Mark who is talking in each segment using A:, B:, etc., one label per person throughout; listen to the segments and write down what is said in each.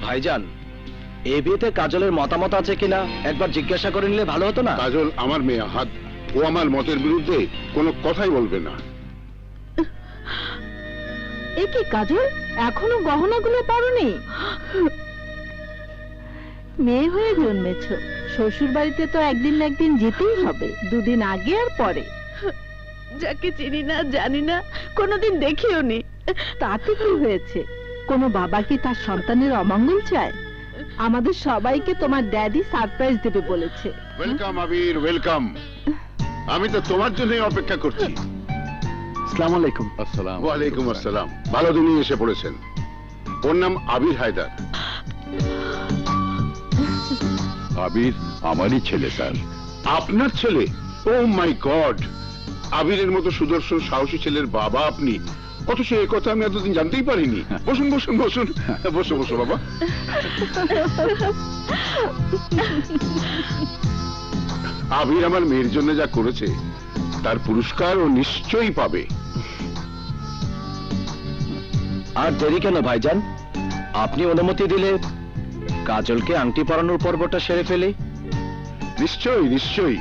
A: ভাইজান, এই বিয়েতে কাজলের মতামত আছে কিনা একবার জিজ্ঞাসা করে নিলে ভালো হতো না?
B: কাজল আমার মেয়ে হাত, ও আমার মতের বিরুদ্ধে কোনো কথাই বলবে না।
C: এ কি কাজল, এখনো গহনাগুলো পরনি? মেয়ে হয়ে জন্মেছ, শ্বশুর বাড়িতে তো একদিন না একদিন যেতেই হবে, দুদিন আগে আর পরে। যাকে চিনি না জানি না, কোনোদিন দেখিও নি, তাতে কি হয়েছে? কোনো বাবা কি তার সন্তানের অমঙ্গল চায়? আমাদের সবাইকে তোমার ড্যাডি সারপ্রাইজ দেবে বলেছে।
B: ওয়েলকাম আবির, ওয়েলকাম। আমি তো তোমার জন্যই অপেক্ষা করছি।
A: আসসালামু আলাইকুম।
B: আসসালাম। ওয়ালাইকুম আসসালাম। ভালো দিনই এসে পড়েছেন। ওর নাম আবির হায়দার।
D: আবির আমারই ছেলে স্যার।
B: আপনার ছেলে? ও মাই গড, আবিরের মতো সুদর্শন সাহসী ছেলের বাবা আপনি, অথচ এই কথা আমি এতদিন জানতেই পারিনি। বসুন বসুন বসুন, বসো বসো বাবা। আবির আমার মেয়ের জন্য যা করেছে তার পুরস্কার ও নিশ্চয়ই পাবে।
A: আর দেরি কেন ভাইজান, আপনি অনুমতি দিলে কাজলকে আংটি পরানোর পর্বটা সেরে ফেলি।
B: নিশ্চয়ই নিশ্চয়ই।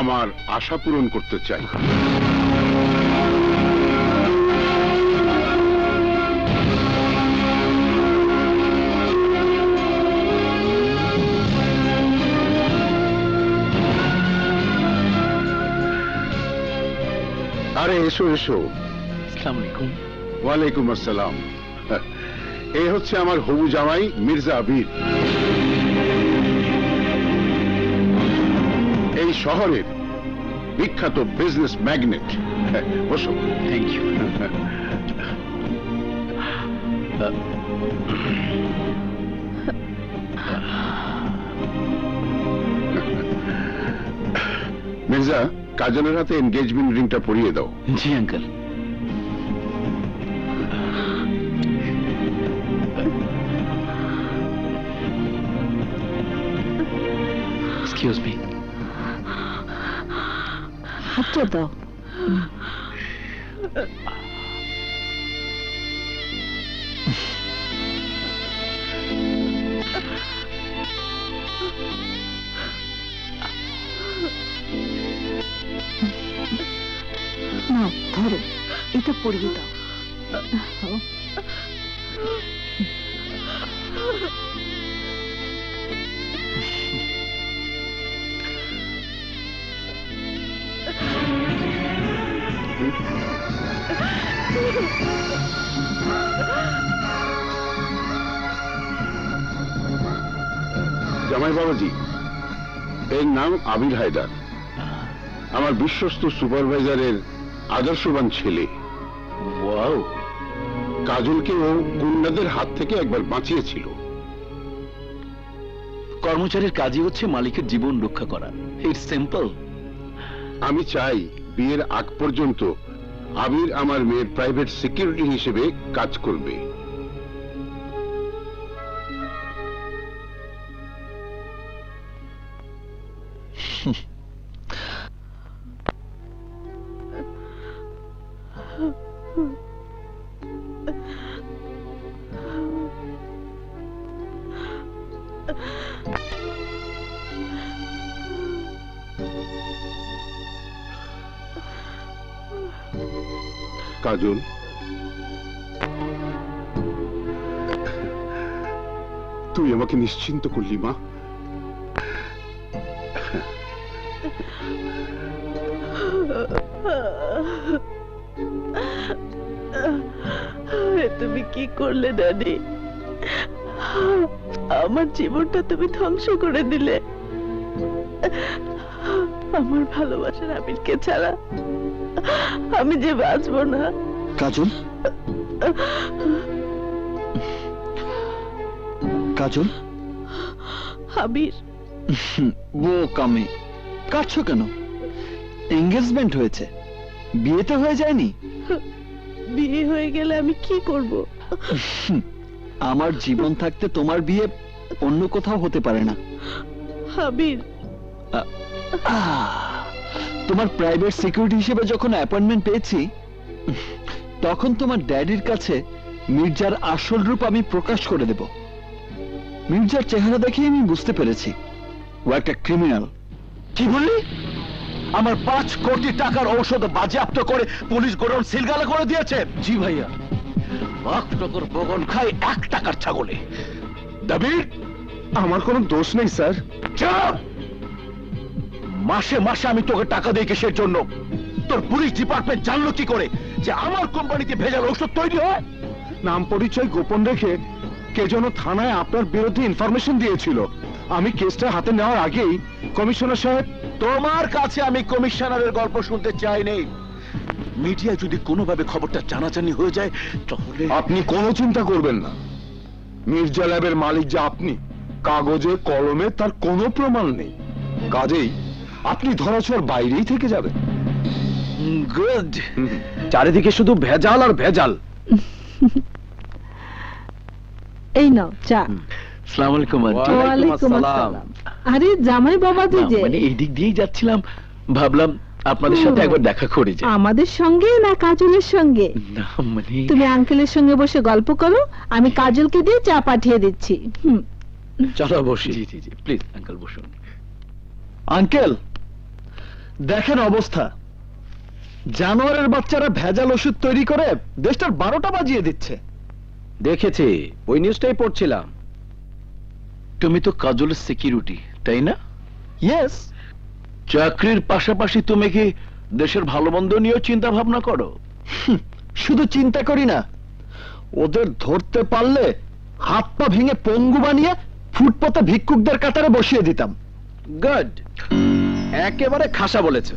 B: আমার আশা পূরণ করতে চাই। আরে এসো এসো।
A: আসসালামু আলাইকুম।
B: ওয়ালাইকুম আসসালাম। এই হচ্ছে আমার হবু জামাই মির্জা আবির, এই শহরের বিখ্যাত বিজনেস ম্যাগনেট। বসো।
A: Thank you.
B: মির্জা, কাজলের হাতে এনগেজমেন্ট রিংটা পরিয়ে দাও।
A: জি আঙ্কেল। Excuse me.
C: হাতটা দাও। না ধরো, এটা পরিয়ে দাও।
B: জামাই বাবাজি, এর নাম আবির হায়দার, আমার বিশ্বস্ত সুপারভাইজারের আদর্শবান ছেলে।
A: ওয়াও।
B: কাজলকে ও গুন্ডাদের হাত থেকে একবার বাঁচিয়েছিল।
A: কর্মচারীর কাজই হচ্ছে মালিকের জীবন রক্ষা করা। It's simple.
B: আমি চাই বিয়ের আগ পর্যন্ত আবির আমার মেয়ের প্রাইভেট সিকিউরিটি হিসেবে কাজ করবে। কাজল, তুই আমাকে নিশ্চিন্ত করলি মা।
C: তুমি কি করলে ড্যাডি? আমার জীবনটা তুমি ধ্বংস করে দিলে। আমার ভালোবাসার আবিরকে ছাড়া আমি যে বাঁচবো না।
A: কাজল, কাজল,
C: আবির,
A: বোকামি, কাঁদছো কেন? এঙ্গেজমেন্ট হয়েছে, বিয়েতে হয়ে যায়নি?
C: বিয়ে হয়ে গেলে আমি কি করব?
A: আমার জীবন থাকতে তোমার বিয়ে অন্য কোথাও হতে পারে না।
C: আবির,
A: তোমার প্রাইভেট সিকিউরিটি হিসেবে যখন অ্যাপয়েন্টমেন্ট পেয়েছি, তখন তোমার ড্যাডির কাছে মির্জার আসল রূপ আমি প্রকাশ করে দেব। মির্জার চেহারা দেখে আমি বুঝতে পেরেছি ও একটা ক্রিমিনাল। কি বললি? আমার 5 কোটি টাকার ঔষধ বাজেয়াপ্ত করে পুলিশ গোডাউন সিলগালা করে দিয়েছে। জি ভাইয়া। বাঘটকর বগন খায় 1 টাকার ছাগলে। দাবির
B: আমার কোনো দোষ নেই স্যার।
A: চুপ! মাসে মাসে আমি তোকে টাকা দিই কিসের জন্য? তোর পুলিশ ডিপার্টমেন্ট জানলো কি করে যে আমার কোম্পানিতে ভেজাল ঔষধ তৈরি হয়?
B: নাম পরিচয় গোপন রেখে কে যেন থানায় আপনার বিরুদ্ধে ইনফরমেশন দিয়েছিল। আমি কেসটা হাতে নেওয়ার আগেই কমিশনার সাহেব।
A: তোমার কাছে আমি কমিশনারের গল্প শুনতে চাই নেই। মিডিয়ায় যদি কোনোভাবে খবরটা জানাজানি হয়ে যায় তাহলে
B: আপনি কোনো চিন্তা করবেন না। মির্জা ল্যাবের মালিক যে আপনি, কাগজে কলমে তার কোনো প্রমাণ নেই। কাজেই আপনি ধরাছোঁয়ার বাইরেই থেকে যাবেন।
A: গুড। চারিদিকে শুধু ভেজাল আর ভেজাল।
C: এই নাও চা।
E: আসসালামু আলাইকুম আন্টি।
C: ওয়ালাইকুম আসসালাম। আরে জামাই বাবাজি যে।
E: মানে এই দিক দিয়েই যাচ্ছিলাম, ভাবলাম আপনাদের সাথে একবার দেখা করে যাই।
C: আমাদের সঙ্গে না কাজলের সঙ্গে?
E: না মানে
C: তুমি আঙ্কেলের সঙ্গে বসে গল্প করো, আমি কাজলকে দিয়ে চা পাঠিয়ে দিচ্ছি।
A: চলো বসি।
E: জি জি জি, প্লিজ আঙ্কেল বসুন।
A: আঙ্কেল, দেখেন অবস্থা। জানোয়ারের বাচ্চারা ভেজাল ওষুধ তৈরি করে দেশটার 12টা বাজিয়ে দিচ্ছে। দেখেছি, ওই নিউজটাই পড়ছিলাম।
E: তুমি তো কাজলের সিকিউরিটি, তাই না?
A: ইয়েস।
E: চাকরির পাশাপাশি তুমি কি দেশের ভালো মন্দ নিয়েও চিন্তা ভাবনা করো?
A: শুধু চিন্তা করি না, ওদের ধরতে পারলে হাত পা ভেঙে পঙ্গু বানিয়ে ফুটপাতে ভিক্ষুকদের কাতারে বসিয়ে দিতাম। গুড, একেবারে খাসা বলেছো।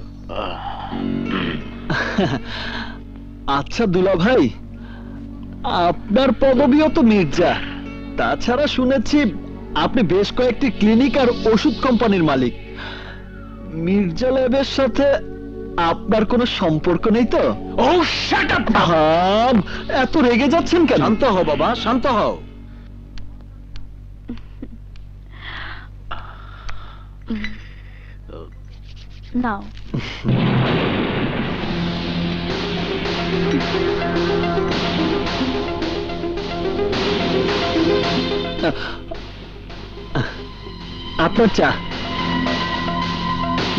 A: আচ্ছা দুলা ভাই, আপনার পদবিও তো মির্জা। তাছাড়া শুনেছি আপনি বেশ কয়েকটি ক্লিনিক আর ওষুধ কোম্পানির মালিক। মির্জা ল্যাবের সাথে আপনার কোনো সম্পর্ক নেই তো?
E: ও শাট আপ!
A: এত রেগে যাচ্ছেন কেন? শান্ত হও বাবা, শান্ত হও।
C: নাও।
A: আপনার চা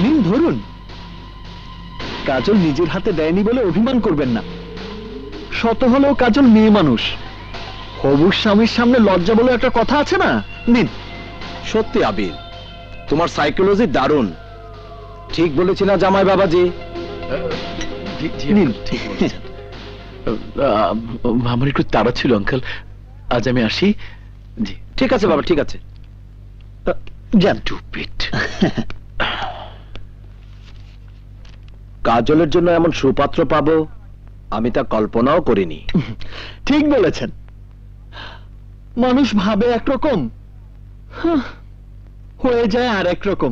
A: নিন, ধরুন। কাজল নিজের হাতে দেয়নি বলে অভিমান করবেন না। শত হলেও কাজল মেয়ে মানুষ। হবু স্বামীর সামনে লজ্জা বলে একটা কথা আছে না? নিন। সত্যি আবির, তোমার সাইকোলজি দারুণ। ঠিক বলেছি না জামাই বাবাজি?
E: জি জি,
A: নিন।
E: ঠিক বলেছেন। আমার একটু তাড়া ছিল আঙ্কেল, আজ আমি আসি। জি
A: ঠিক আছে বাবা, ঠিক আছে। যান।
E: টুপিট।
A: কাজলের জন্য এমন সুপাত্র পাবো আমি তা কল্পনাও করিনি। ঠিক বলেছেন। মানুষ ভাবে একরকম, হয়ে যায় আর এক রকম।